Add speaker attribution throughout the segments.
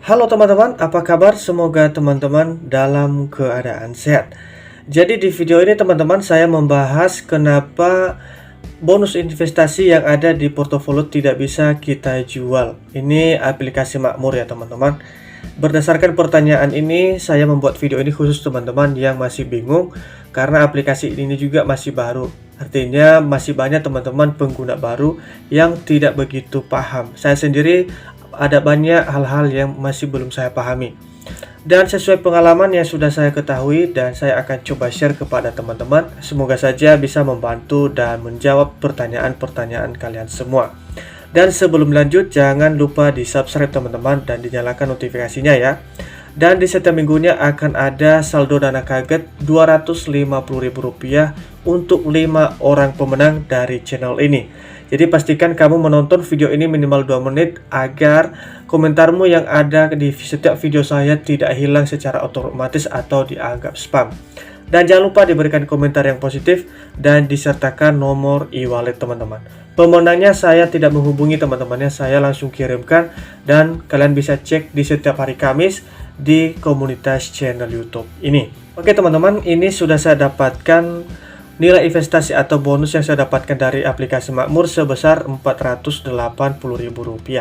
Speaker 1: Halo teman-teman, apa kabar? Semoga teman-teman dalam keadaan sehat. Jadi di video ini teman-teman saya membahas kenapa bonus investasi yang ada di portofolio tidak bisa kita jual. Ini aplikasi Makmur ya teman-teman. Berdasarkan pertanyaan ini, saya membuat video ini khusus teman-teman yang masih bingung karena aplikasi ini juga masih baru. Artinya masih banyak teman-teman pengguna baru yang tidak begitu paham. Saya sendiri ada banyak hal-hal yang masih belum saya pahami. Dan sesuai pengalaman yang sudah saya ketahui dan saya akan coba share kepada teman-teman, semoga saja bisa membantu dan menjawab pertanyaan-pertanyaan kalian semua. Dan sebelum lanjut, jangan lupa di subscribe teman-teman dan dinyalakan notifikasinya ya. Dan di setiap minggunya akan ada saldo dana kaget Rp250.000 untuk 5 orang pemenang dari channel ini. Jadi pastikan kamu menonton video ini minimal 2 menit agar komentarmu yang ada di setiap video saya tidak hilang secara otomatis atau dianggap spam. Dan jangan lupa diberikan komentar yang positif dan disertakan nomor e-wallet teman-teman. Pemenangnya saya tidak menghubungi teman-temannya, saya langsung kirimkan dan kalian bisa cek di setiap hari Kamis di komunitas channel YouTube ini. Oke teman-teman, ini sudah saya dapatkan nilai investasi atau bonus yang saya dapatkan dari aplikasi Makmur sebesar Rp480.000.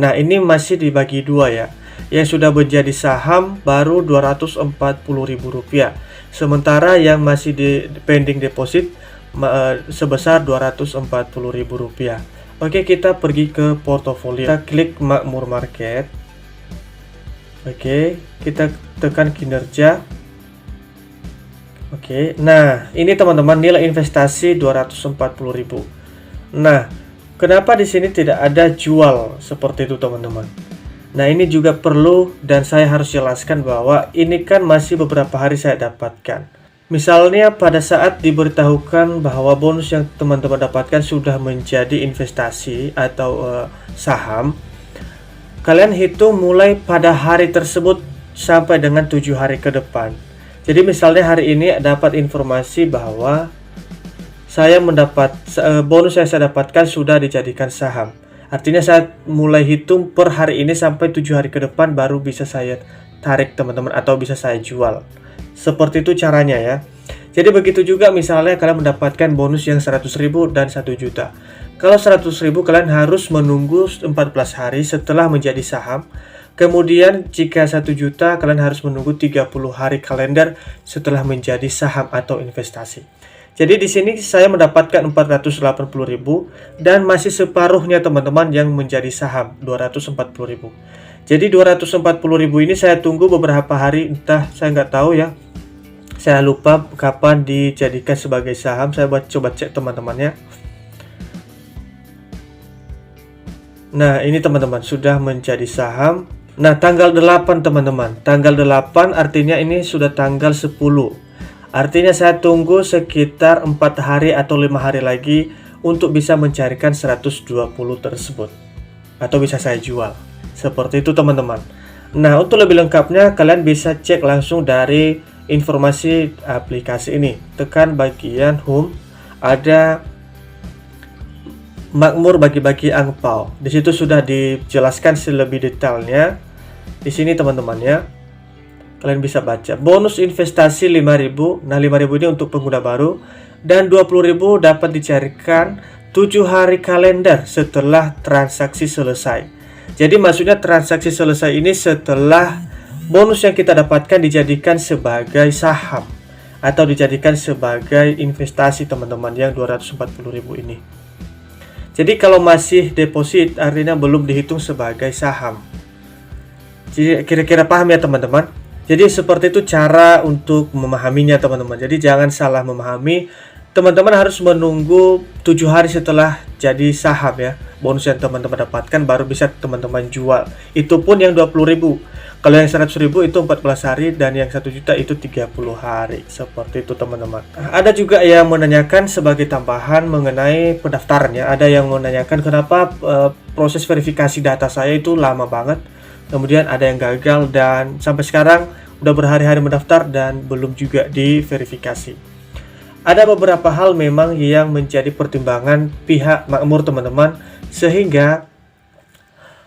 Speaker 1: Nah, ini masih dibagi dua ya. Yang sudah menjadi saham baru Rp240.000. Sementara yang masih di pending deposit sebesar Rp240.000. Oke, kita pergi ke portofolio. Kita klik Makmur Market. Oke, kita tekan kinerja. Oke, nah ini teman-teman nilai investasi 240.000. Nah, kenapa di sini tidak ada jual seperti itu teman-teman? Nah, ini juga perlu dan saya harus jelaskan bahwa ini kan masih beberapa hari saya dapatkan. Misalnya pada saat diberitahukan bahwa bonus yang teman-teman dapatkan sudah menjadi investasi atau saham, kalian hitung mulai pada hari tersebut sampai dengan 7 hari ke depan. Jadi misalnya hari ini dapat informasi bahwa saya mendapat bonus yang saya dapatkan sudah dijadikan saham. Artinya saya mulai hitung per hari ini sampai 7 hari ke depan baru bisa saya tarik teman-teman atau bisa saya jual. Seperti itu caranya ya. Jadi begitu juga misalnya kalian mendapatkan bonus yang 100.000 dan 1 juta. Kalau 100.000 kalian harus menunggu 14 hari setelah menjadi saham. Kemudian jika 1 juta kalian harus menunggu 30 hari kalender setelah menjadi saham atau investasi. Jadi di sini saya mendapatkan 480.000 dan masih separuhnya teman-teman yang menjadi saham 240.000. Jadi 240.000 ini saya tunggu beberapa hari, entah saya nggak tahu ya. Saya lupa kapan dijadikan sebagai saham. Saya coba cek teman-temannya. Nah, ini teman-teman sudah menjadi saham. Nah, tanggal 8 teman-teman. Tanggal 8 artinya ini sudah tanggal 10. Artinya saya tunggu sekitar 4 hari atau 5 hari lagi untuk bisa mencarikan 120 tersebut. Atau bisa saya jual. Seperti itu teman-teman. Nah, untuk lebih lengkapnya kalian bisa cek langsung dari informasi aplikasi ini. Tekan bagian home, ada Makmur bagi-bagi angpau. Di situ sudah dijelaskan lebih detailnya. Di sini teman-teman ya. Kalian bisa baca. Bonus investasi 5.000. Nah, 5.000 ini untuk pengguna baru dan 20.000 dapat dicarikan 7 hari kalender setelah transaksi selesai. Jadi maksudnya transaksi selesai ini setelah bonus yang kita dapatkan dijadikan sebagai saham atau dijadikan sebagai investasi teman-teman yang 240.000 ini. Jadi kalau masih deposit artinya belum dihitung sebagai saham. Jadi kira-kira paham ya teman-teman? Jadi seperti itu cara untuk memahaminya teman-teman. Jadi jangan salah memahami. Teman-teman harus menunggu 7 hari setelah jadi saham ya. Bonus yang teman-teman dapatkan baru bisa teman-teman jual. Itu pun yang 20.000. Kalau yang 100.000 itu 14 hari dan yang 1 juta itu 30 hari. Seperti itu teman-teman. Ada juga yang menanyakan sebagai tambahan mengenai pendaftarannya. Ada yang menanyakan kenapa proses verifikasi data saya itu lama banget. Kemudian ada yang gagal dan sampai sekarang udah berhari-hari mendaftar dan belum juga diverifikasi. Ada beberapa hal memang yang menjadi pertimbangan pihak Makmur teman-teman, sehingga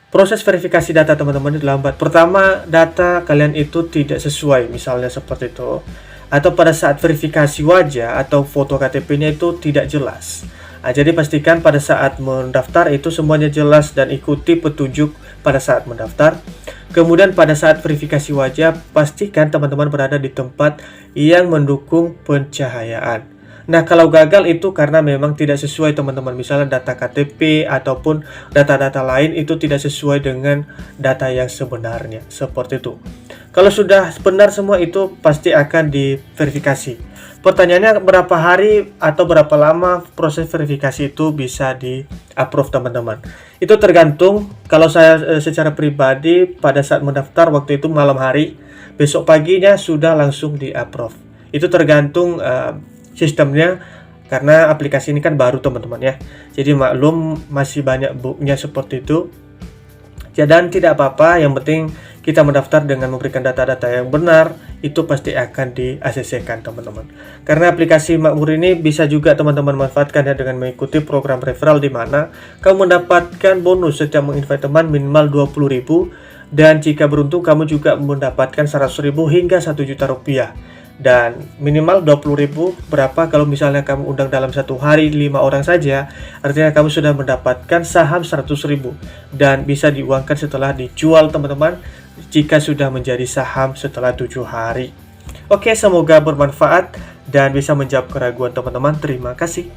Speaker 1: Proses verifikasi data teman-teman itu lambat. Pertama, data kalian itu tidak sesuai, misalnya seperti itu. Atau pada saat verifikasi wajah atau foto KTP-nya itu tidak jelas. Nah, jadi pastikan pada saat mendaftar itu semuanya jelas dan ikuti petunjuk pada saat mendaftar. Kemudian pada saat verifikasi wajah, pastikan teman-teman berada di tempat yang mendukung pencahayaan. Nah, kalau gagal itu karena memang tidak sesuai teman-teman. Misalnya data KTP ataupun data-data lain itu tidak sesuai dengan data yang sebenarnya. Seperti itu. Kalau sudah benar semua itu pasti akan diverifikasi. Pertanyaannya berapa hari atau berapa lama proses verifikasi itu bisa di-approve teman-teman. Itu tergantung. Kalau saya secara pribadi pada saat mendaftar waktu itu malam hari, besok paginya sudah langsung di-approve. Itu tergantung sistemnya, karena aplikasi ini kan baru teman-teman ya. Jadi maklum masih banyak bugnya seperti itu. Dan tidak apa-apa, yang penting kita mendaftar dengan memberikan data-data yang benar, itu pasti akan di-ACC-kan teman-teman. Karena aplikasi Makmur ini bisa juga teman-teman manfaatkan ya dengan mengikuti program referral, di mana kamu mendapatkan bonus setiap menginvite teman minimal 20.000, dan jika beruntung kamu juga mendapatkan 100.000 hingga 1 juta rupiah. Dan minimal 20.000 berapa kalau misalnya kamu undang dalam satu hari 5 orang saja, artinya kamu sudah mendapatkan saham 100.000 dan bisa diuangkan setelah dijual teman-teman, jika sudah menjadi saham setelah 7 hari. Oke, semoga bermanfaat dan bisa menjawab keraguan teman-teman. Terima kasih.